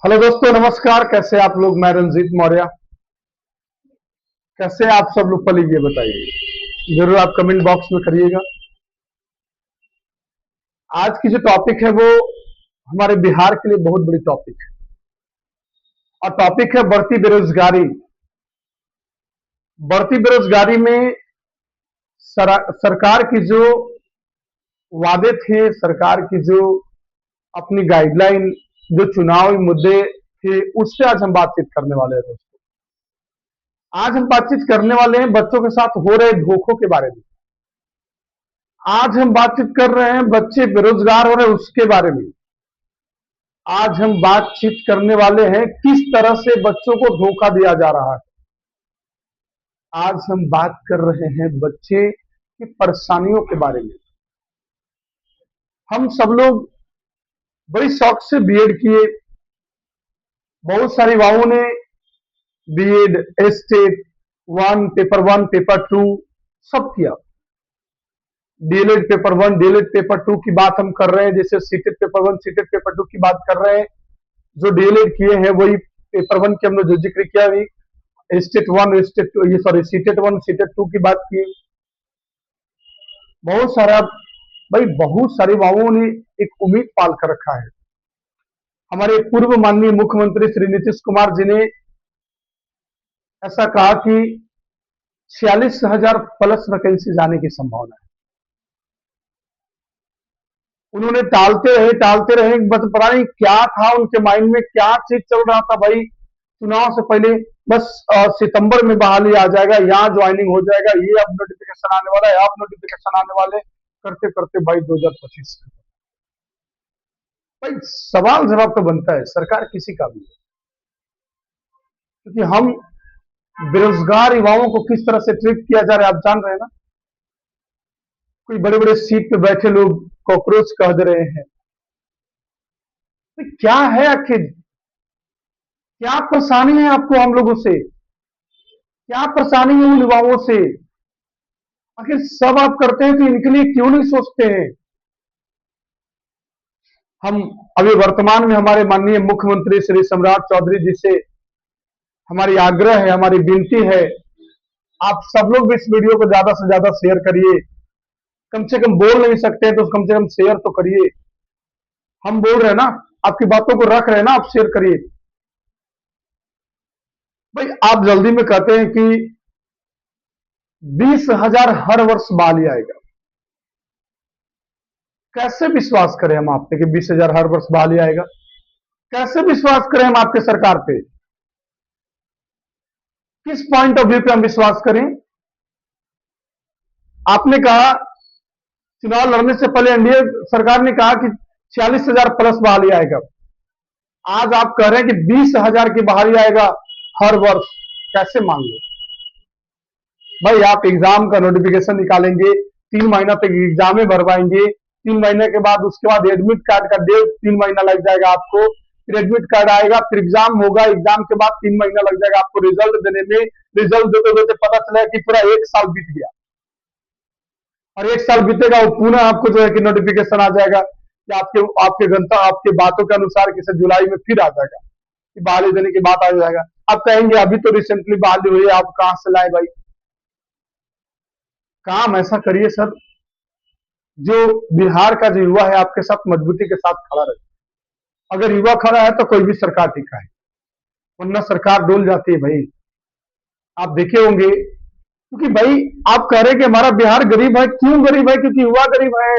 Hello दोस्तों, नमस्कार। कैसे आप लोग? मैं रंजीत मौर्य। कैसे आप सब लोग पल ये बताइए, जरूर आप कमेंट बॉक्स में करिएगा। आज की जो टॉपिक है वो हमारे बिहार के लिए बहुत बड़ी टॉपिक है, और टॉपिक है बढ़ती बेरोजगारी। बढ़ती बेरोजगारी में सरकार की जो वादे थे, सरकार की जो अपनी गाइडलाइन, जो चुनावी मुद्दे थे, उस पर आज हम बातचीत करने वाले हैं दोस्तों। आज हम बातचीत करने वाले हैं बच्चों के साथ हो रहे धोखों के बारे में। आज हम बातचीत कर रहे हैं बच्चे बेरोजगार हो रहे हैं उसके बारे में। आज हम बातचीत करने वाले हैं किस तरह से बच्चों को धोखा दिया जा रहा है। आज हम बात कर रहे हैं बच्चे की परेशानियों के बारे में। हम सब लोग बड़ी शौक से बीएड किए। बहुत सारे युवाओं ने BEd, state one, paper two सब किया। DElEd paper one, DElEd paper two की बात हम कर रहे हैं, जैसे CTET paper one, CTET paper two की बात कर रहे हैं। जो डीएलएड किए हैं वही पेपर वन के हमने जो जिक्र किया अभी, स्टेट वन, स्टेट टू, ये sorry CTET one, CTET two की बात की। बहुत सारा भाई, बहुत सारे युवाओं ने एक उम्मीद पाल कर रखा है। हमारे पूर्व माननीय मुख्यमंत्री श्री नीतीश कुमार जी ने ऐसा कहा कि 46,000 प्लस वैकेंसी जाने की संभावना है। उन्होंने टालते रहे, बस पता नहीं क्या था उनके माइंड में, क्या चीज चल रहा था भाई। चुनाव से पहले बस सितंबर में बहाली आ जाएगा, यहाँ ज्वाइनिंग हो जाएगा, ये अब नोटिफिकेशन आने वाला है, अब नोटिफिकेशन आने वाले, करते करते भाई 2025 भाई सवाल जवाब तो बनता है सरकार किसी का भी है, क्योंकि हम बेरोजगार युवाओं को किस तरह से ट्रीट किया जा रहा है आप जान रहे हैं ना। कोई बड़े बड़े सीट पे बैठे लोग कॉकरोच कह दे रहे हैं। तो क्या है आखिर, क्या परेशानी है आपको हम लोगों से? क्या परेशानी है उन युवाओं से? आखिर सब आप करते हैं तो इनके लिए क्यों नहीं सोचते हैं? हम अभी वर्तमान में हमारे माननीय मुख्यमंत्री श्री सम्राट चौधरी जी से हमारी आग्रह है, हमारी विनती है, आप सब लोग भी इस वीडियो को ज्यादा से ज्यादा शेयर करिए। कम से कम बोल नहीं सकते हैं तो कम से कम शेयर तो करिए। हम बोल रहे हैं ना, आपकी बातों को रख रहे हैं ना, आप शेयर करिए। भाई आप जल्दी में कहते हैं कि 20,000 हर वर्ष बहाली आएगा। कैसे विश्वास करें हम आप पे कि 20,000 हर वर्ष बहाली आएगा? कैसे विश्वास करें हम आपके सरकार पे? किस पॉइंट ऑफ व्यू पे हम विश्वास करें? आपने कहा, चुनाव लड़ने से पहले एनडीए सरकार ने कहा कि 46,000 प्लस बहाली आएगा। आज आप कह रहे हैं कि 20,000 की बहाली आएगा हर वर्ष। कैसे मान लो भाई? आप एग्जाम का नोटिफिकेशन निकालेंगे, 3 महीना तक एग्जाम में भरवाएंगे, 3 महीने के बाद उसके बाद एडमिट कार्ड का डेट 3 महीना लग जाएगा आपको, फिर एडमिट कार्ड आएगा, फिर एग्जाम होगा, एग्जाम के बाद 3 महीना लग जाएगा आपको रिजल्ट देने में। रिजल्ट देते देते पता चलेगा कि पूरा 1 साल बीत गया, और 1 साल बीतेगा वो पुनः आपको जो है कि नोटिफिकेशन आ जाएगा कि आपके आपके गंतव्य, आपके बातों के अनुसार किसी जुलाई में फिर आ जाएगा कि बहाली देने की बात आ जाएगा। आप कहेंगे अभी तो रिसेंटली बहाली हुई है, आप कहां से लाए भाई? काम ऐसा करिए सर, जो बिहार का जो युवा है आपके साथ मजबूती के साथ खड़ा रहे। अगर युवा खड़ा है तो कोई भी सरकार टिका है, वरना सरकार डोल जाती है भाई। आप देखे होंगे, क्योंकि भाई आप कह रहे हैं कि हमारा बिहार गरीब है। क्यों गरीब है? क्योंकि युवा गरीब है।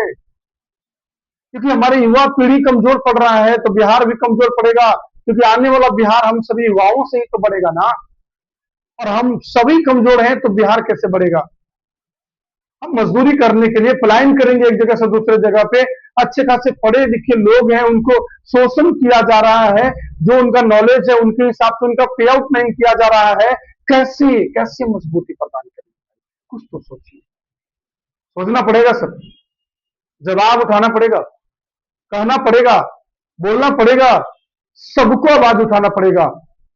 क्योंकि हमारी युवा पीढ़ी कमजोर पड़ रहा है तो बिहार भी कमजोर पड़ेगा, क्योंकि आने वाला बिहार हम सभी युवाओं से ही तो बढ़ेगा ना। और हम सभी कमजोर हैं तो बिहार कैसे बढ़ेगा? हम मजदूरी करने के लिए पलायन करेंगे एक जगह से दूसरे जगह पे। अच्छे खासे पढ़े लिखे लोग हैं, उनको शोषण किया जा रहा है, जो उनका नॉलेज है उनके हिसाब से उनका पे आउट नहीं किया जा रहा है। कैसे कैसे मजबूती प्रदान करेंगे? कुछ तो सोचिए। सोचना पड़ेगा सर, जवाब उठाना पड़ेगा, कहना पड़ेगा, बोलना पड़ेगा, सबको आवाज उठाना पड़ेगा।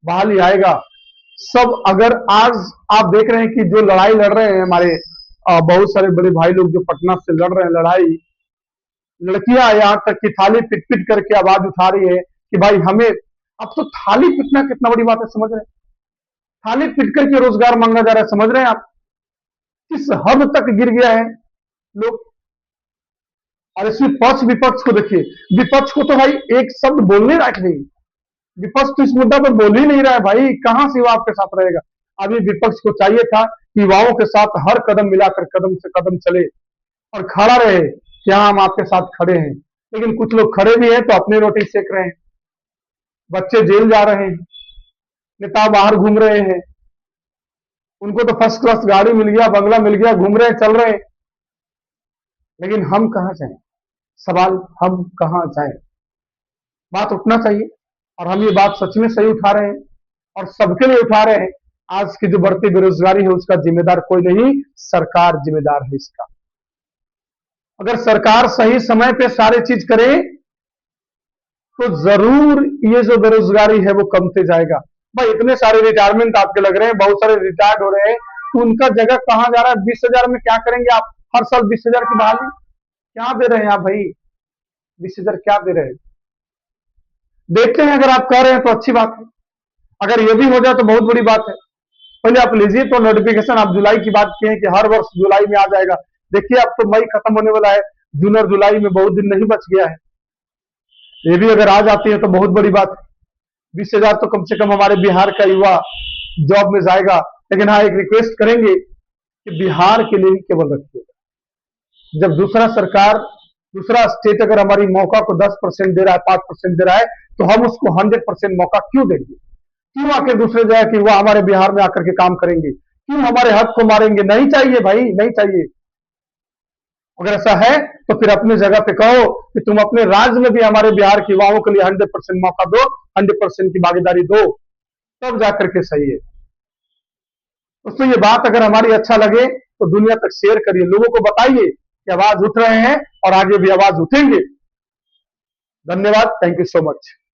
बहाली आएगा सब। अगर आज आप देख रहे हैं कि जो लड़ाई लड़ रहे हैं हमारे बहुत सारे बड़े भाई लोग जो पटना से लड़ रहे हैं लड़ाई, लड़कियां यहां तक कि थाली पिट पिट करके आवाज उठा रही है कि भाई हमें अब तो थाली पीटना कितना बड़ी बात है, समझ रहे हैं? थाली पीट करके रोजगार मांगा जा रहा है, समझ रहे हैं आप किस हद तक गिर गया है लोग। और इसमें पक्ष विपक्ष को देखिए, विपक्ष को तो भाई एक शब्द बोलने लायक नहीं, विपक्ष तो इस मुद्दा पर बोल ही नहीं रहा है भाई, कहां से युवा आपके साथ रहेगा। अभी विपक्ष को चाहिए था कि युवाओं के साथ हर कदम मिलाकर कदम से कदम चले और खड़ा रहे कि हाँ हम आपके साथ खड़े हैं। लेकिन कुछ लोग खड़े भी हैं तो अपनी रोटी सेक रहे हैं, बच्चे जेल जा रहे हैं, नेता बाहर घूम रहे हैं, उनको तो फर्स्ट क्लास गाड़ी मिल गया, बंगला मिल गया, घूम रहे हैं, चल रहे हैं। लेकिन हम कहां जाएं, सवाल हम कहां जाएं। बात उठना चाहिए और हम ये बात सच में सही उठा रहे हैं और सबके लिए उठा रहे हैं। आज की जो बढ़ती बेरोजगारी है उसका जिम्मेदार कोई नहीं, सरकार जिम्मेदार है इसका। अगर सरकार सही समय पे सारी चीज करे तो जरूर ये जो बेरोजगारी है वो कमते जाएगा। भाई इतने सारे रिटायरमेंट आपके लग रहे हैं, बहुत सारे रिटायर्ड हो रहे हैं, तो उनका जगह कहां जा रहा है? 20,000 में क्या करेंगे आप? हर साल 20,000 की बहाली क्या दे रहे हैं आप भाई? 20,000 क्या दे रहे हैं? देखते हैं, अगर आप कह रहे हैं तो अच्छी बात है, अगर ये भी हो जाए तो बहुत बड़ी बात है। पहले आप लीजिए तो नोटिफिकेशन, आप जुलाई की बात किए कि हर वर्ष जुलाई में आ जाएगा। देखिए अब तो मई खत्म होने वाला है, जून और जुलाई में बहुत दिन नहीं बच गया है। ये भी अगर आ जाती है तो बहुत बड़ी बात है। 20,000 तो कम से कम हमारे बिहार का युवा जॉब में जाएगा। लेकिन हाँ एक रिक्वेस्ट करेंगे कि बिहार के लिए ही केवल रखिएगा। जब दूसरा सरकार, दूसरा स्टेट अगर हमारी मौका को 10% दे रहा है, 5% दे रहा है, तो हम उसको 100% मौका क्यों देंगे? क्यों आके दूसरे जगह कि वह हमारे बिहार में आकर के काम करेंगे? क्यों हमारे हक को मारेंगे? नहीं चाहिए भाई, नहीं चाहिए। अगर ऐसा है तो फिर अपनी जगह पे कहो कि तुम अपने राज्य में भी हमारे बिहार के युवाओं के लिए 100% मौका दो, 100% की भागीदारी दो, तब जाकर के सही है। दोस्तों ये बात अगर हमारी अच्छा लगे तो दुनिया तक शेयर करिए, लोगों को बताइए कि आवाज उठ रहे हैं और आगे भी आवाज उठेंगे। धन्यवाद, थैंक यू सो मच।